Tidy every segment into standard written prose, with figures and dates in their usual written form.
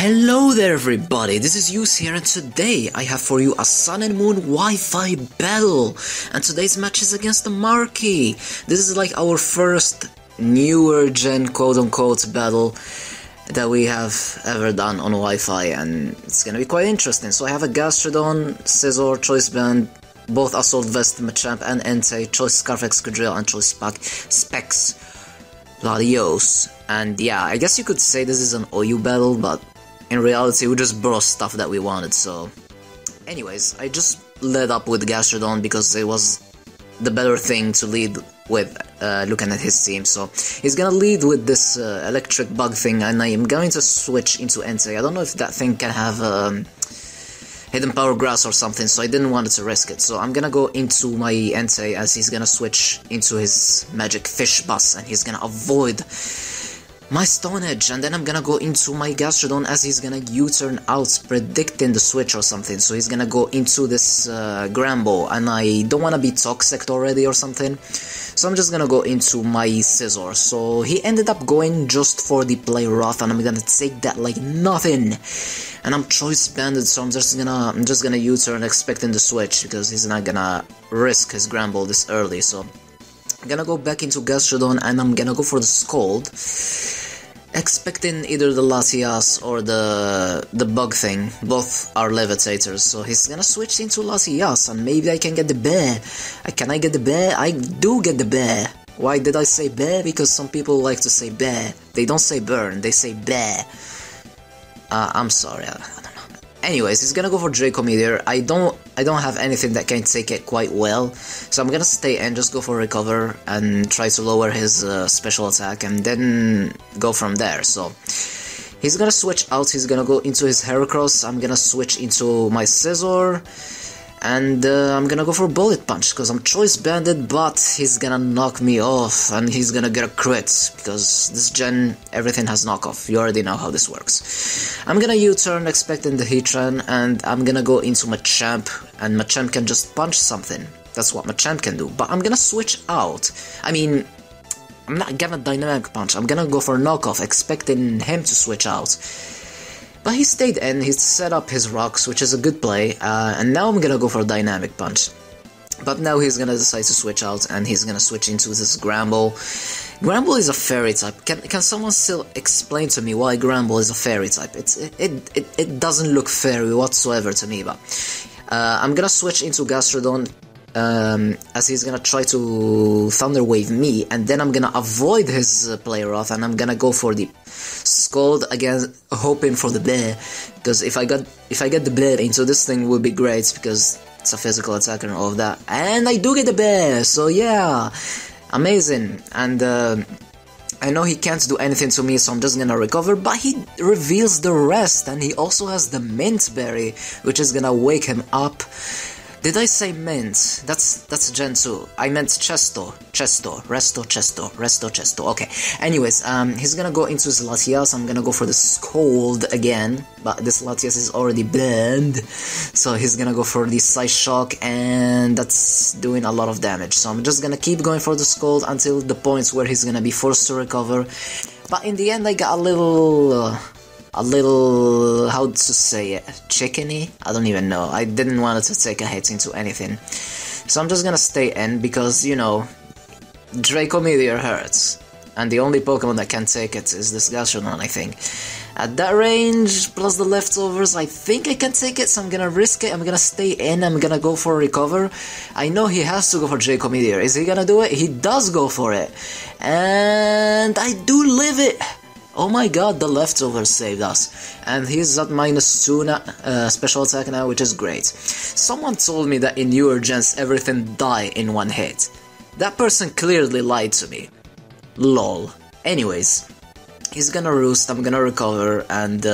Hello there everybody, this is Yus here, and today I have for you a Sun and Moon Wi-Fi battle, and today's match is against the Marky. This is like our first newer gen quote-unquote battle that we have ever done on Wi-Fi, and it's gonna be quite interesting. So I have a Gastrodon, Scissor, Choice Band, both Assault Vest, Machamp and Entei, Choice Scarf, Excadrill, and Choice Specs. Latios. And yeah, I guess you could say this is an OU battle, but in reality we just brought stuff that we wanted. So anyways, I just led up with Gastrodon because it was the better thing to lead with, looking at his team. So he's gonna lead with this electric bug thing, and I am going to switch into Entei. I don't know if that thing can have hidden power grass or something, so I didn't want to risk it. So I'm gonna go into my Entei as he's gonna switch into his magic fish bus, and he's gonna avoid my Stone Edge, and then I'm gonna go into my Gastrodon as he's gonna U-turn out, predicting the switch or something. So he's gonna go into this Grambo, and I don't wanna be toxic already or something, so I'm just gonna go into my Scissor. So he ended up going just for the play rough, and I'm gonna take that like nothing. And I'm choice banded, so I'm just gonna U-turn expecting the switch because he's not gonna risk his Grambo this early. So I'm gonna go back into Gastrodon and I'm gonna go for the Scold, expecting either the Latias or the bug thing. Both are levitators, so he's gonna switch into Latias, and maybe I can get the bear. Can I get the bear? I do get the bear. Why did I say bear? Because some people like to say bear. They don't say burn, they say bear. I'm sorry, I don't know. Anyways, he's gonna go for Draco Meteor. I don't have anything that can take it quite well, so I'm gonna stay and just go for Recover and try to lower his special attack and then go from there. So he's gonna switch out, he's gonna go into his Heracross, I'm gonna switch into my Scissor, and I'm gonna go for Bullet Punch because I'm choice banded, but he's gonna knock me off and he's gonna get a crit because this gen everything has knockoff. You already know how this works. I'm gonna U-turn expecting the Heatran, and I'm gonna go into Machamp, and Machamp can just punch something. That's what Machamp can do, but I'm gonna switch out. I mean, I'm not gonna Dynamic Punch, I'm gonna go for knockoff expecting him to switch out. But he stayed in, he set up his rocks, which is a good play, and now I'm gonna go for a Dynamic Punch. But now he's gonna decide to switch out, and he's gonna switch into this Gramble. Gramble is a fairy type. Can someone still explain to me why Gramble is a fairy type? It doesn't look fairy whatsoever to me, but I'm gonna switch into Gastrodon, as he's gonna try to Thunder Wave me, and then I'm gonna avoid his Play Rough, and I'm gonna go for the Scold again, hoping for the bear, because if I get the bear into this thing would be great because it's a physical attacker and all of that, and I do get the bear, so yeah, amazing. And I know he can't do anything to me, so I'm just gonna recover, but he reveals the rest, and he also has the Mint Berry, which is gonna wake him up. Did I say mint? That's Gen 2. I meant Resto Chesto. Okay. Anyways, he's gonna go into his Latias. I'm gonna go for the Scold again, but this Latias is already banned, so he's gonna go for the Psy Shock, and that's doing a lot of damage. So I'm just gonna keep going for the Scold until the points where he's gonna be forced to recover. But in the end, I got a little, how to say it, chickeny? I don't even know. I didn't want to take a hit into anything. So I'm just gonna stay in because, you know, Draco Meteor hurts. And the only Pokemon that can take it is this Gastrodon, I think. At that range, plus the leftovers, I think I can take it, so I'm gonna risk it. I'm gonna stay in, I'm gonna go for Recover. I know he has to go for Draco Meteor. Is he gonna do it? He does go for it. And I do live it! Oh my god, the leftovers saved us. And he's at -2 now, special attack now, which is great. Someone told me that in newer gens everything die in one hit. That person clearly lied to me. Lol. Anyways, he's gonna roost, I'm gonna recover, and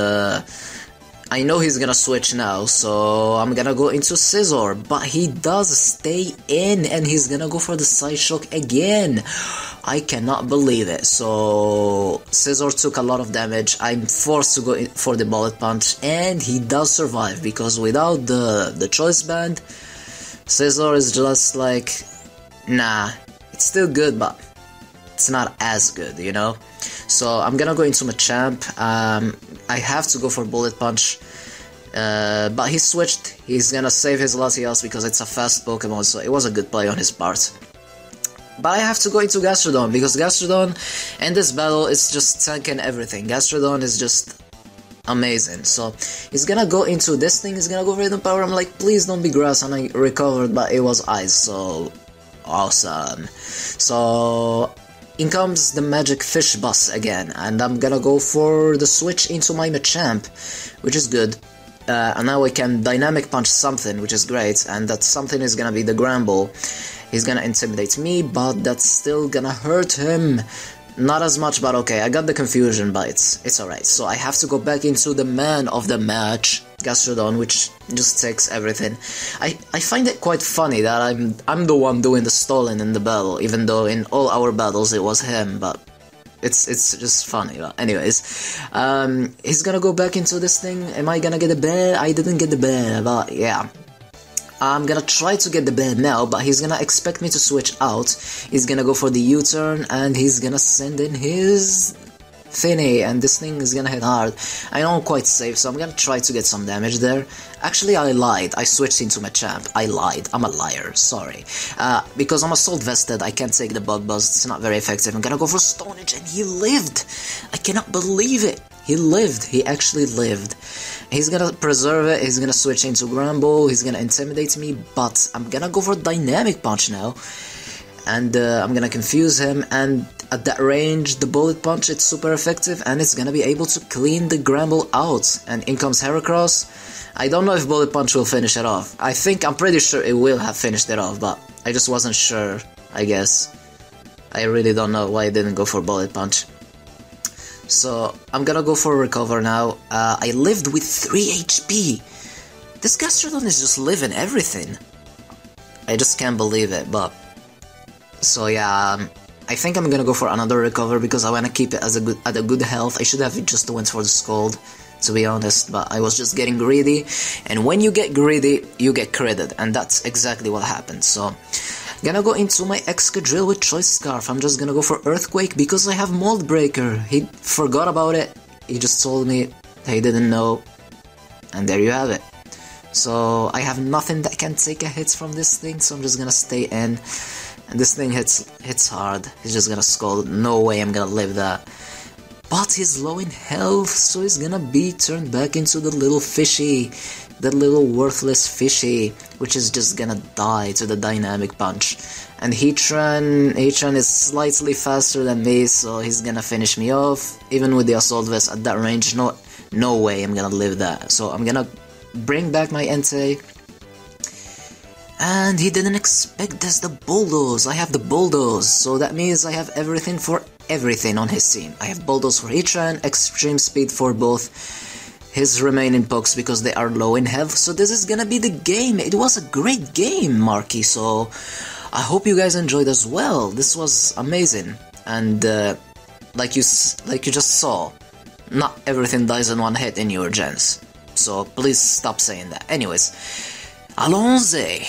I know he's gonna switch now, so I'm gonna go into Scissor, but he does stay in, and he's gonna go for the Psy Shock again. I cannot believe it. So Scissor took a lot of damage. I'm forced to go in for the Bullet Punch, and he does survive, because without the Choice Band, Scissor is just like, nah, it's still good, but it's not as good, you know? So I'm gonna go into Machamp. I have to go for Bullet Punch. But he switched. He's gonna save his Latias because it's a fast Pokemon, so it was a good play on his part. But I have to go into Gastrodon, because Gastrodon in this battle is just tanking everything. Gastrodon is just amazing. So he's gonna go into this thing, he's gonna go for Rhythm Power. I'm like, please don't be Grass, and I recovered, but it was Ice, so awesome. So in comes the Magic Fish Bus again, and I'm gonna go for the switch into my Machamp, which is good. And now I can Dynamic Punch something, which is great, and that something is gonna be the Gramble. He's gonna intimidate me, but that's still gonna hurt him. Not as much, but okay, I got the confusion, but it's alright. So I have to go back into the man of the match, Gastrodon, which just takes everything. I find it quite funny that I'm the one doing the stalling in the battle, even though in all our battles it was him, but it's just funny. But anyways, he's gonna go back into this thing. Am I gonna get the bear? I didn't get the bear, but yeah. I'm gonna try to get the bear now, but he's gonna expect me to switch out. He's gonna go for the U-turn, and he's gonna send in his thingy, and this thing is gonna hit hard. I know I'm quite safe, so I'm gonna try to get some damage there. Actually, I lied. I switched into Machamp. I lied. I'm a liar. Sorry. Because I'm Assault Vested, I can't take the Bug Buzz. It's not very effective. I'm gonna go for Stone Edge, and he lived! I cannot believe it! He lived. He actually lived. He's gonna preserve it, he's gonna switch into Gramble, he's gonna intimidate me, but I'm gonna go for Dynamic Punch now. And I'm gonna confuse him, and at that range, the Bullet Punch, it's super effective, and it's gonna be able to clean the Gramble out. And in comes Heracross. I don't know if Bullet Punch will finish it off. I'm pretty sure it will have finished it off, but I just wasn't sure, I guess. I really don't know why I didn't go for Bullet Punch. So, I'm gonna go for Recover now. I lived with 3 HP! This Gastrodon is just living everything. I just can't believe it, but... So yeah, I think I'm gonna go for another Recover because I wanna keep it at a good health. I should have just went for the Scald, to be honest, but I was just getting greedy. And when you get greedy, you get critted, and that's exactly what happened, so... Gonna go into my Excadrill with Choice Scarf. I'm just gonna go for Earthquake because I have Mold Breaker. He forgot about it. He just told me he didn't know. And there you have it. So I have nothing that can take a hit from this thing, so I'm just gonna stay in. And this thing hits hard. He's just gonna Scald. No way I'm gonna live that. But he's low in health, so he's gonna be turned back into the little fishy. That little worthless fishy, which is just gonna die to the Dynamic Punch. And Heatran is slightly faster than me, so he's gonna finish me off. Even with the Assault Vest at that range, no way I'm gonna live that. So I'm gonna bring back my Entei. And he didn't expect this, the Bulldoze. I have the Bulldoze, so that means I have everything for everything on his team. I have Bulldoze for Heatran, Extreme Speed for both his remaining pokes because they are low in health. So this is gonna be the game. It was a great game, Marky, so I hope you guys enjoyed as well. This was amazing, and like you just saw, not everything dies in one hit in your gens, so please stop saying that. Anyways, allons-y.